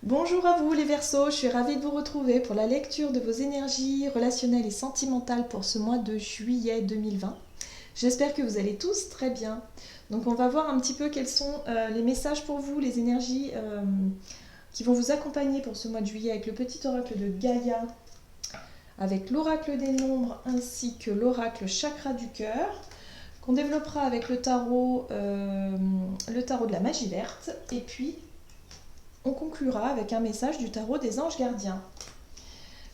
Bonjour à vous les Verseaux, je suis ravie de vous retrouver pour la lecture de vos énergies relationnelles et sentimentales pour ce mois de juillet 2020. J'espère que vous allez tous très bien. Donc on va voir un petit peu quels sont les messages pour vous, les énergies qui vont vous accompagner pour ce mois de juillet avec le petit oracle de Gaïa, avec l'oracle des nombres ainsi que l'oracle chakra du cœur, qu'on développera avec le tarot de la magie verte, et puis on conclura avec un message du tarot des anges gardiens.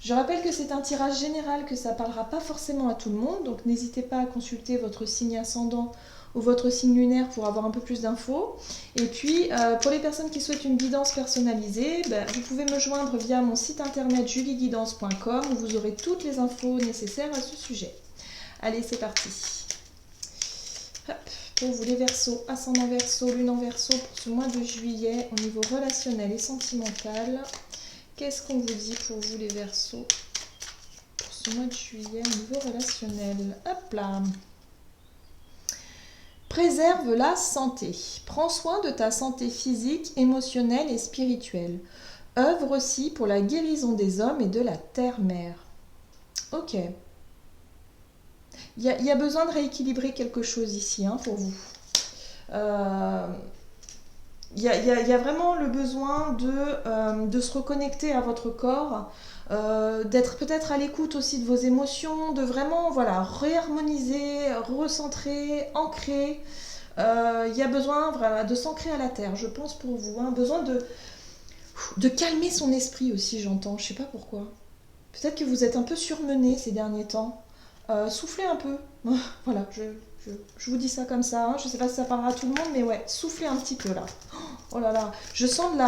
Je rappelle que c'est un tirage général, que ça ne parlera pas forcément à tout le monde, donc n'hésitez pas à consulter votre signe ascendant ou votre signe lunaire pour avoir un peu plus d'infos. Et puis, pour les personnes qui souhaitent une guidance personnalisée, vous pouvez me joindre via mon site internet julieguidance.com où vous aurez toutes les infos nécessaires à ce sujet. Allez, c'est parti. Hop. Pour vous les Verseaux, ascendant Verseau, lune en Verseau pour ce mois de juillet au niveau relationnel et sentimental. Qu'est-ce qu'on vous dit pour vous les Verseaux pour ce mois de juillet au niveau relationnel? Hop là. Préserve la santé. Prends soin de ta santé physique, émotionnelle et spirituelle. Œuvre aussi pour la guérison des hommes et de la terre-mère. Ok. Il y a besoin de rééquilibrer quelque chose ici pour vous. Il y a vraiment le besoin de se reconnecter à votre corps, d'être peut-être à l'écoute aussi de vos émotions, de vraiment réharmoniser, recentrer, ancrer. Il y a besoin de s'ancrer à la terre, je pense pour vous. Besoin de calmer son esprit aussi, j'entends. Je sais pas pourquoi. Peut-être que vous êtes un peu surmené ces derniers temps. Soufflez un peu. Voilà, je vous dis ça comme ça. Je sais pas si ça parlera à tout le monde, mais ouais, soufflez un petit peu là. Oh là là, je sens de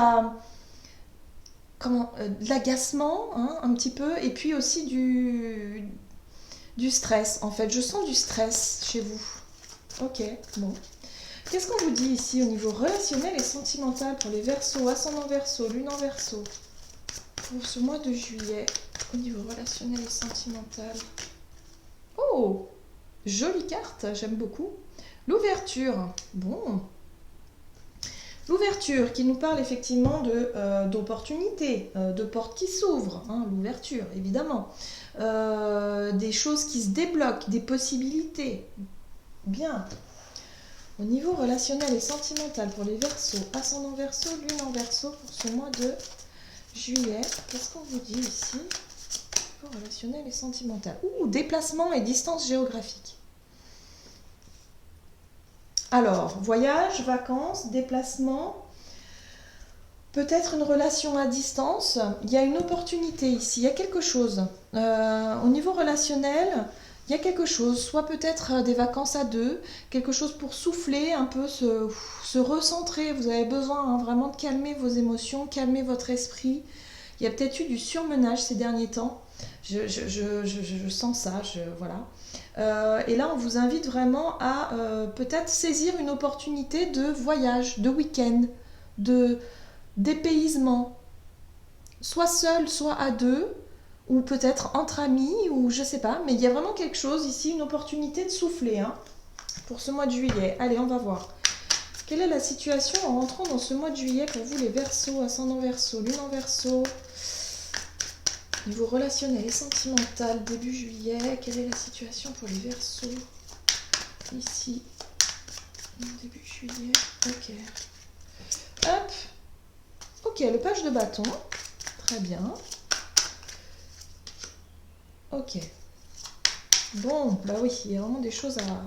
l'agacement, un petit peu, et puis aussi du stress, en fait. Je sens du stress chez vous. Ok, bon. Qu'est-ce qu'on vous dit ici au niveau relationnel et sentimental pour les Verseaux, ascendant Verseau, lune en Verseau, pour ce mois de juillet, au niveau relationnel et sentimental? Oh, jolie carte, j'aime beaucoup. L'ouverture, bon. L'ouverture qui nous parle effectivement d'opportunités, de portes qui s'ouvrent, l'ouverture évidemment. Des choses qui se débloquent, des possibilités. Bien. Au niveau relationnel et sentimental pour les Verseaux, ascendant Verseau, lune en Verseau pour ce mois de juillet, qu'est-ce qu'on vous dit ici? Relationnel et sentimental. Ouh, déplacement et distance géographique. Alors, voyage, vacances, déplacement, peut-être une relation à distance. Il y a une opportunité ici, il y a quelque chose. Au niveau relationnel, il y a quelque chose, soit peut-être des vacances à deux, quelque chose pour souffler, un peu se recentrer. Vous avez besoin vraiment de calmer vos émotions, calmer votre esprit. Il y a peut-être eu du surmenage ces derniers temps. Je sens ça, voilà. Et là, on vous invite vraiment à peut-être saisir une opportunité de voyage, de week-end, de dépaysement, soit seul, soit à deux, ou peut-être entre amis, ou je sais pas, mais il y a vraiment quelque chose ici, une opportunité de souffler pour ce mois de juillet. Allez, on va voir. Quelle est la situation en rentrant dans ce mois de juillet pour vous les Verseaux, ascendant Verseau, lune en Verseau? Niveau relationnel et sentimental, début juillet, quelle est la situation pour les Verseaux? Ici, début juillet, ok. Hop, ok, le page de bâton, très bien. Ok. Bon, bah oui, il y a vraiment des choses à...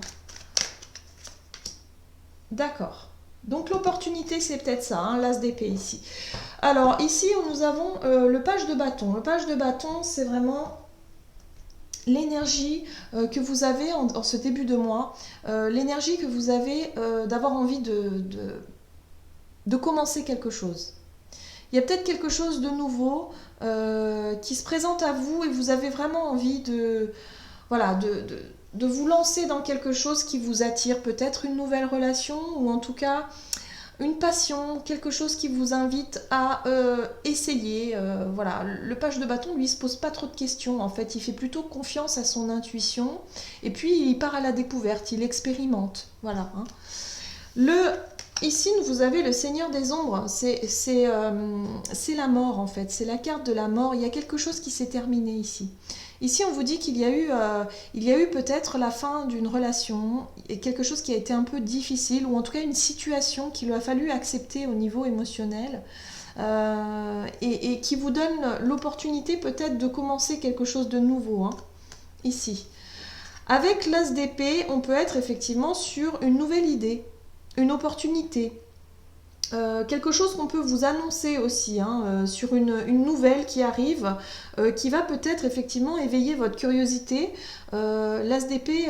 D'accord. Donc l'opportunité, c'est peut-être ça, l'as d'épée ici. Alors ici, nous avons le page de bâton. Le page de bâton, c'est vraiment l'énergie que vous avez en ce début de mois, l'énergie que vous avez d'avoir envie de commencer quelque chose. Il y a peut-être quelque chose de nouveau qui se présente à vous et vous avez vraiment envie de vous lancer dans quelque chose qui vous attire, peut-être une nouvelle relation ou en tout cas une passion, quelque chose qui vous invite à essayer. Voilà, le page de bâton, lui, il se pose pas trop de questions. En fait, il fait plutôt confiance à son intuition. Et puis, il part à la découverte, il expérimente. Voilà. Le Ici, vous avez le Seigneur des Ombres, c'est la mort en fait, c'est la carte de la mort, il y a quelque chose qui s'est terminé ici. Ici, on vous dit qu'il y a eu peut-être la fin d'une relation, et quelque chose qui a été un peu difficile, ou en tout cas une situation qu'il a fallu accepter au niveau émotionnel, et qui vous donne l'opportunité peut-être de commencer quelque chose de nouveau, hein, ici. Avec l'As d'épée, on peut être effectivement sur une nouvelle idée, une opportunité, quelque chose qu'on peut vous annoncer aussi, hein, sur une nouvelle qui arrive, qui va peut-être effectivement éveiller votre curiosité. L'As d'épée,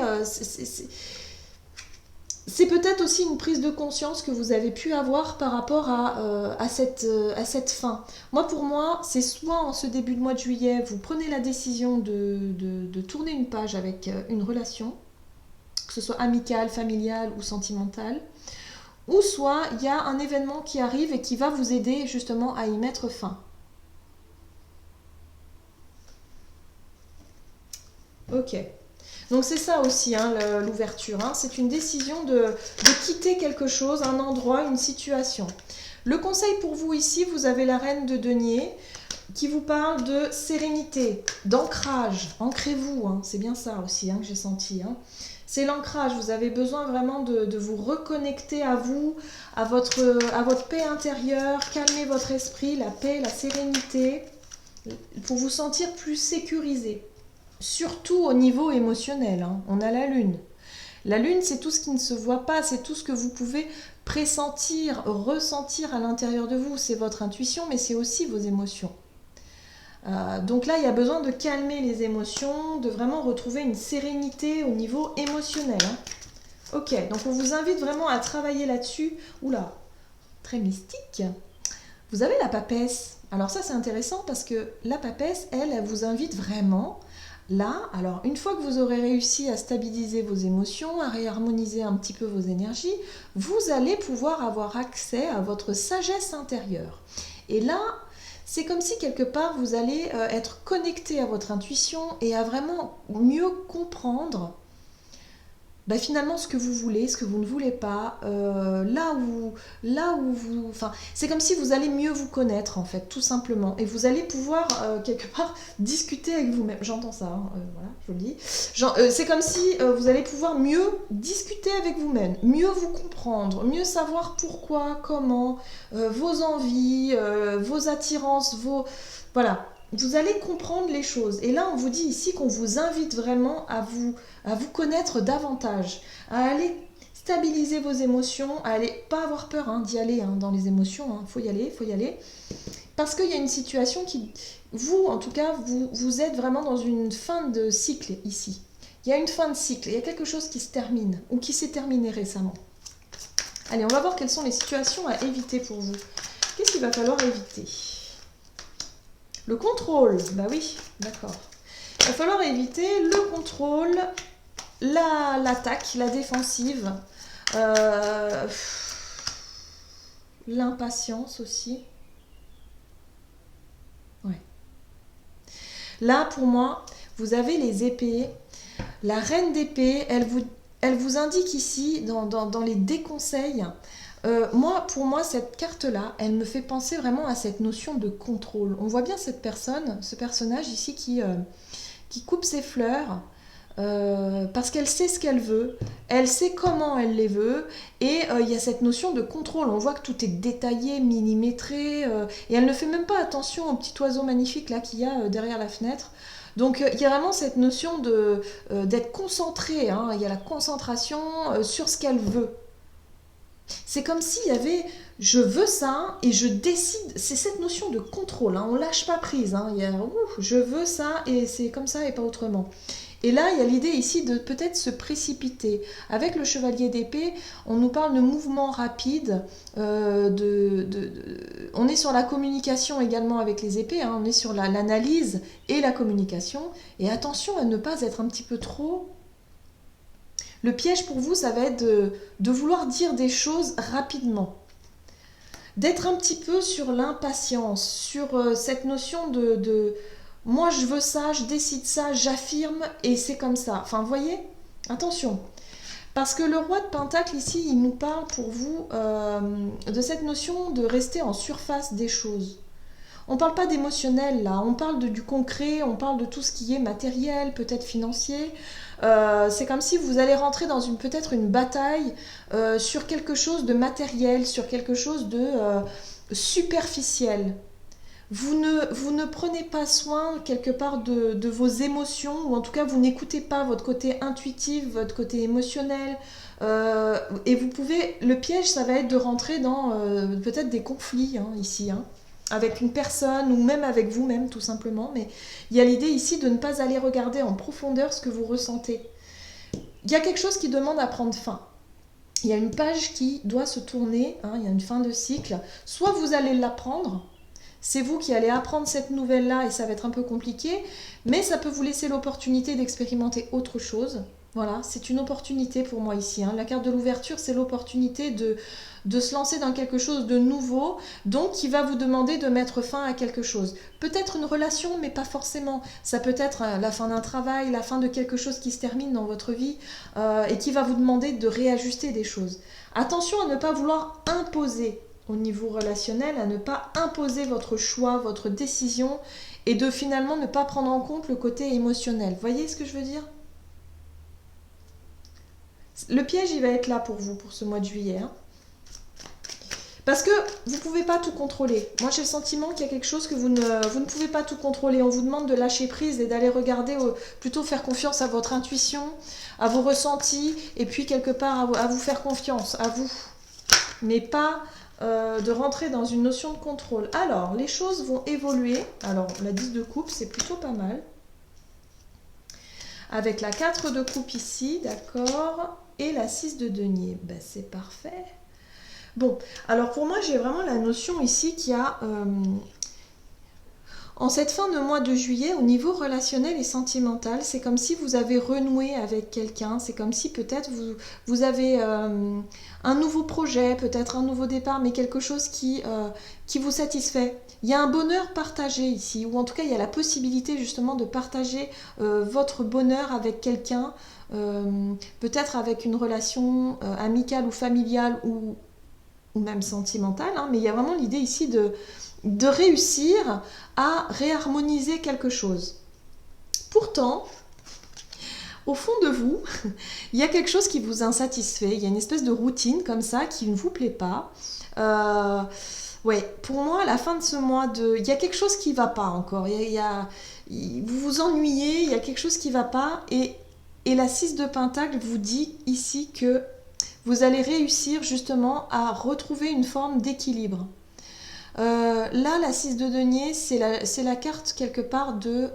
c'est peut-être aussi une prise de conscience que vous avez pu avoir par rapport à cette fin. Pour moi, c'est soit en ce début de mois de juillet, vous prenez la décision de tourner une page avec une relation, que ce soit amicale, familiale ou sentimentale, ou soit il y a un événement qui arrive et qui va vous aider justement à y mettre fin. Ok. Donc c'est ça aussi, hein, l'ouverture. Hein. C'est une décision de quitter quelque chose, un endroit, une situation. Le conseil pour vous ici, vous avez la reine de denier qui vous parle de sérénité, d'ancrage. Ancrez-vous, hein. C'est bien ça aussi, hein, que j'ai senti. Hein. C'est l'ancrage, vous avez besoin vraiment de vous reconnecter à vous, à votre paix intérieure, calmer votre esprit, la paix, la sérénité, pour vous sentir plus sécurisé. Surtout au niveau émotionnel, hein. On a la lune. La lune, c'est tout ce qui ne se voit pas, c'est tout ce que vous pouvez pressentir, ressentir à l'intérieur de vous. C'est votre intuition, mais c'est aussi vos émotions. Donc là, il y a besoin de calmer les émotions, de vraiment retrouver une sérénité au niveau émotionnel. Hein. Ok, donc on vous invite vraiment à travailler là-dessus. Oula, très mystique. Vous avez la papesse. Alors ça, c'est intéressant parce que la papesse, elle vous invite vraiment là. Alors une fois que vous aurez réussi à stabiliser vos émotions, à réharmoniser un petit peu vos énergies, vous allez pouvoir avoir accès à votre sagesse intérieure. Et là, c'est comme si quelque part vous allez être connecté à votre intuition et à vraiment mieux comprendre finalement ce que vous voulez, ce que vous ne voulez pas, là où vous... Enfin, c'est comme si vous allez mieux vous connaître en fait, tout simplement. Et vous allez pouvoir quelque part discuter avec vous-même. J'entends ça, hein, voilà, je le dis. C'est comme si vous allez pouvoir mieux discuter avec vous-même, mieux vous comprendre, mieux savoir pourquoi, comment, vos envies, vos attirances, Voilà. Vous allez comprendre les choses. Et là, on vous dit ici qu'on vous invite vraiment à vous connaître davantage, à aller stabiliser vos émotions, à aller pas avoir peur d'y aller dans les émotions. Faut y aller, faut y aller. Parce qu'il y a une situation qui, vous, en tout cas, vous êtes vraiment dans une fin de cycle ici. Il y a une fin de cycle, il y a quelque chose qui se termine ou qui s'est terminé récemment. Allez, on va voir quelles sont les situations à éviter pour vous. Qu'est-ce qu'il va falloir éviter ? Le contrôle, bah oui, d'accord. Il va falloir éviter le contrôle, l'attaque, la défensive, l'impatience aussi. Ouais. Là, pour moi, vous avez les épées. La reine d'épée, elle vous indique ici, dans les déconseils, pour moi, cette carte-là, elle me fait penser vraiment à cette notion de contrôle. On voit bien cette personne, ce personnage ici qui coupe ses fleurs parce qu'elle sait ce qu'elle veut, elle sait comment elle les veut, et il y a cette notion de contrôle. On voit que tout est détaillé, millimétré, et elle ne fait même pas attention au petit oiseau magnifique là qu'il y a derrière la fenêtre. Donc il y a vraiment cette notion d'être concentré, hein. Il y a la concentration sur ce qu'elle veut. C'est comme s'il y avait « je veux ça et je décide ». C'est cette notion de contrôle, hein. On ne lâche pas prise. Hein. Il y a « je veux ça et c'est comme ça et pas autrement ». Et là, il y a l'idée ici de peut-être se précipiter. Avec le chevalier d'épée, on nous parle de mouvements rapides. On est sur la communication également avec les épées. Hein. On est sur l'analyse et la communication. Et attention à ne pas être un petit peu trop... Le piège pour vous, ça va être de vouloir dire des choses rapidement. D'être un petit peu sur l'impatience, sur cette notion de moi je veux ça, je décide ça, j'affirme et c'est comme ça. Enfin, vous voyez, attention. Parce que le roi de Pentacle ici, il nous parle pour vous de cette notion de rester en surface des choses. On ne parle pas d'émotionnel là, on parle du concret, on parle de tout ce qui est matériel, peut-être financier. C'est comme si vous allez rentrer dans peut-être une bataille sur quelque chose de matériel, sur quelque chose de superficiel. Vous ne prenez pas soin quelque part de vos émotions, ou en tout cas vous n'écoutez pas votre côté intuitif, votre côté émotionnel. Et vous pouvez, le piège, ça va être de rentrer dans peut-être des conflits ici, avec une personne ou même avec vous-même tout simplement. Mais il y a l'idée ici de ne pas aller regarder en profondeur ce que vous ressentez. Il y a quelque chose qui demande à prendre fin. Il y a une page qui doit se tourner, il y a une fin de cycle. Soit vous allez l'apprendre, c'est vous qui allez apprendre cette nouvelle-là et ça va être un peu compliqué, mais ça peut vous laisser l'opportunité d'expérimenter autre chose. Voilà, c'est une opportunité pour moi ici. La carte de l'ouverture, c'est l'opportunité de se lancer dans quelque chose de nouveau, donc qui va vous demander de mettre fin à quelque chose. Peut-être une relation, mais pas forcément. Ça peut être la fin d'un travail, la fin de quelque chose qui se termine dans votre vie et qui va vous demander de réajuster des choses. Attention à ne pas vouloir imposer au niveau relationnel, à ne pas imposer votre choix, votre décision et de finalement ne pas prendre en compte le côté émotionnel. Vous voyez ce que je veux dire ? Le piège, il va être là pour vous, pour ce mois de juillet. Parce que vous ne pouvez pas tout contrôler. Moi, j'ai le sentiment qu'il y a quelque chose que vous ne pouvez pas tout contrôler. On vous demande de lâcher prise et d'aller regarder, plutôt faire confiance à votre intuition, à vos ressentis, et puis quelque part à vous faire confiance, à vous. Mais pas de rentrer dans une notion de contrôle. Alors, les choses vont évoluer. Alors, la 10 de coupe, c'est plutôt pas mal. Avec la 4 de coupe ici, d'accord, et la 6 de denier. Ben, c'est parfait. Bon, alors pour moi, j'ai vraiment la notion ici qu'il y a, en cette fin de mois de juillet, au niveau relationnel et sentimental, c'est comme si vous avez renoué avec quelqu'un, c'est comme si peut-être vous avez un nouveau projet, peut-être un nouveau départ, mais quelque chose qui vous satisfait. Il y a un bonheur partagé ici, ou en tout cas, il y a la possibilité justement de partager votre bonheur avec quelqu'un, peut-être avec une relation amicale ou familiale ou même sentimentale, mais il y a vraiment l'idée ici de réussir à réharmoniser quelque chose. Pourtant, au fond de vous, il y a quelque chose qui vous insatisfait, il y a une espèce de routine comme ça qui ne vous plaît pas. Ouais, pour moi, à la fin de ce mois, il y a quelque chose qui ne va pas encore. Vous vous ennuyez, il y a quelque chose qui ne va pas. Et la 6 de Pentacle vous dit ici que vous allez réussir justement à retrouver une forme d'équilibre. Là, la 6 de denier, c'est la carte quelque part de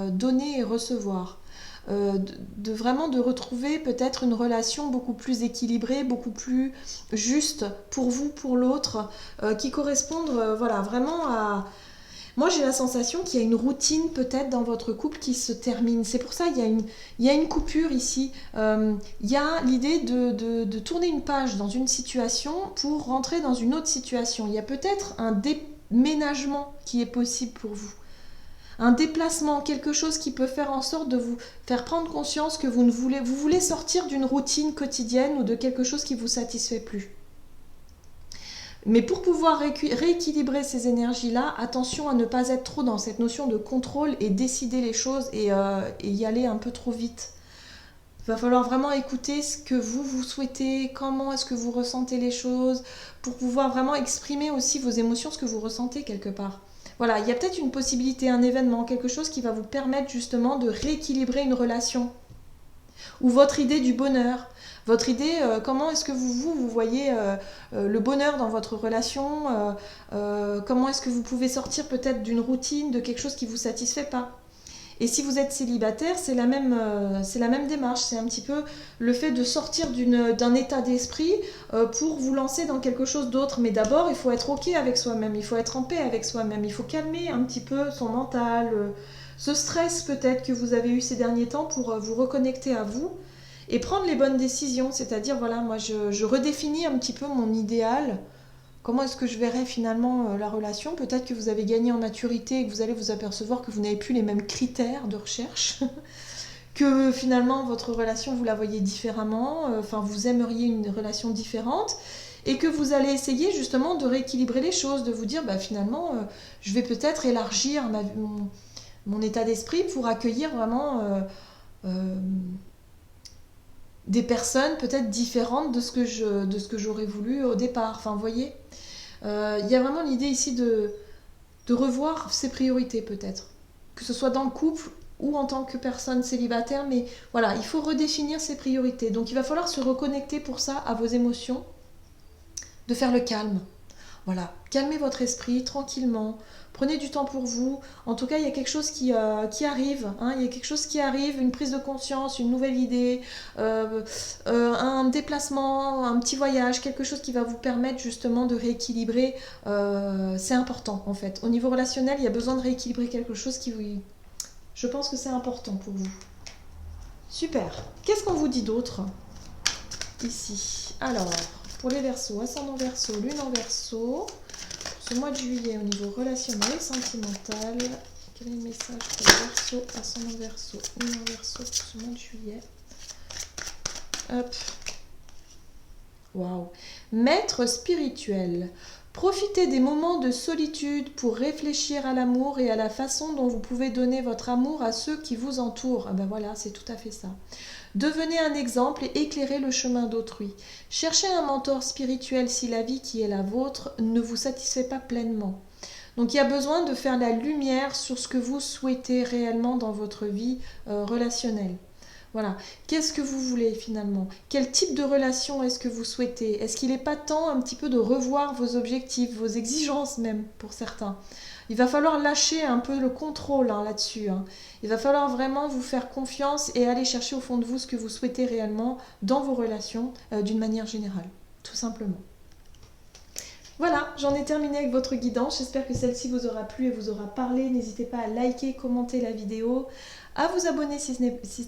donner et recevoir. Vraiment de retrouver peut-être une relation beaucoup plus équilibrée, beaucoup plus juste pour vous, pour l'autre, qui corresponde voilà, vraiment à... Moi, j'ai la sensation qu'il y a une routine peut-être dans votre couple qui se termine. C'est pour ça qu'il y a une coupure ici. Il y a l'idée de tourner une page dans une situation pour rentrer dans une autre situation. Il y a peut-être un déménagement qui est possible pour vous. Un déplacement, quelque chose qui peut faire en sorte de vous faire prendre conscience que vous voulez sortir d'une routine quotidienne ou de quelque chose qui ne vous satisfait plus. Mais pour pouvoir rééquilibrer ces énergies-là, attention à ne pas être trop dans cette notion de contrôle et décider les choses et y aller un peu trop vite. Il va falloir vraiment écouter ce que vous souhaitez, comment est-ce que vous ressentez les choses, pour pouvoir vraiment exprimer aussi vos émotions, ce que vous ressentez quelque part. Voilà, il y a peut-être une possibilité, un événement, quelque chose qui va vous permettre justement de rééquilibrer une relation. Ou votre idée du bonheur. Votre idée, comment est-ce que vous voyez le bonheur dans votre relation, comment est-ce que vous pouvez sortir peut-être d'une routine, de quelque chose qui ne vous satisfait pas. Et si vous êtes célibataire, c'est la même démarche, c'est un petit peu le fait de sortir d'un état d'esprit pour vous lancer dans quelque chose d'autre. Mais d'abord, il faut être ok avec soi-même, il faut être en paix avec soi-même, il faut calmer un petit peu son mental, ce stress peut-être que vous avez eu ces derniers temps pour vous reconnecter à vous. Et prendre les bonnes décisions, c'est-à-dire, voilà, moi je redéfinis un petit peu mon idéal. Comment est-ce que je verrais finalement la relation? Peut-être que vous avez gagné en maturité et que vous allez vous apercevoir que vous n'avez plus les mêmes critères de recherche que finalement votre relation vous la voyez différemment, enfin vous aimeriez une relation différente et que vous allez essayer justement de rééquilibrer les choses, de vous dire bah, finalement je vais peut-être élargir mon état d'esprit pour accueillir vraiment euh, des personnes peut-être différentes de ce que j'aurais voulu au départ. Enfin vous voyez, il y a vraiment l'idée ici de revoir ses priorités peut-être, que ce soit dans le couple ou en tant que personne célibataire, mais voilà, il faut redéfinir ses priorités. Donc il va falloir se reconnecter pour ça à vos émotions, de faire le calme. Voilà, calmez votre esprit tranquillement, prenez du temps pour vous. En tout cas, il y a quelque chose qui arrive, hein. Il y a quelque chose qui arrive, une prise de conscience, une nouvelle idée, un déplacement, un petit voyage, quelque chose qui va vous permettre justement de rééquilibrer. C'est important en fait. Au niveau relationnel, il y a besoin de rééquilibrer quelque chose qui vous... Je pense que c'est important pour vous. Super. Qu'est-ce qu'on vous dit d'autre ici? Alors, pour les Verseaux, ascendant Verseau, lune en Verseau, ce mois de juillet au niveau relationnel et sentimental, quel est le message pour les Verseaux, ascendant Verseau, lune en Verseau pour ce mois de juillet? Hop. Waouh. Maître spirituel. Profitez des moments de solitude pour réfléchir à l'amour et à la façon dont vous pouvez donner votre amour à ceux qui vous entourent. Ah ben voilà, c'est tout à fait ça. Devenez un exemple et éclairez le chemin d'autrui. Cherchez un mentor spirituel si la vie qui est la vôtre ne vous satisfait pas pleinement. Donc il y a besoin de faire la lumière sur ce que vous souhaitez réellement dans votre vie relationnelle. Voilà. Qu'est-ce que vous voulez finalement? Quel type de relation est-ce que vous souhaitez? Est-ce qu'il n'est pas temps un petit peu de revoir vos objectifs, vos exigences même pour certains? Il va falloir lâcher un peu le contrôle là-dessus. Il va falloir vraiment vous faire confiance et aller chercher au fond de vous ce que vous souhaitez réellement dans vos relations d'une manière générale, tout simplement. Voilà, j'en ai terminé avec votre guidance. J'espère que celle-ci vous aura plu et vous aura parlé. N'hésitez pas à liker, commenter la vidéo, à vous abonner si ce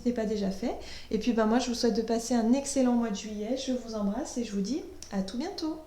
n'est pas déjà fait. Et puis moi, je vous souhaite de passer un excellent mois de juillet. Je vous embrasse et je vous dis à tout bientôt.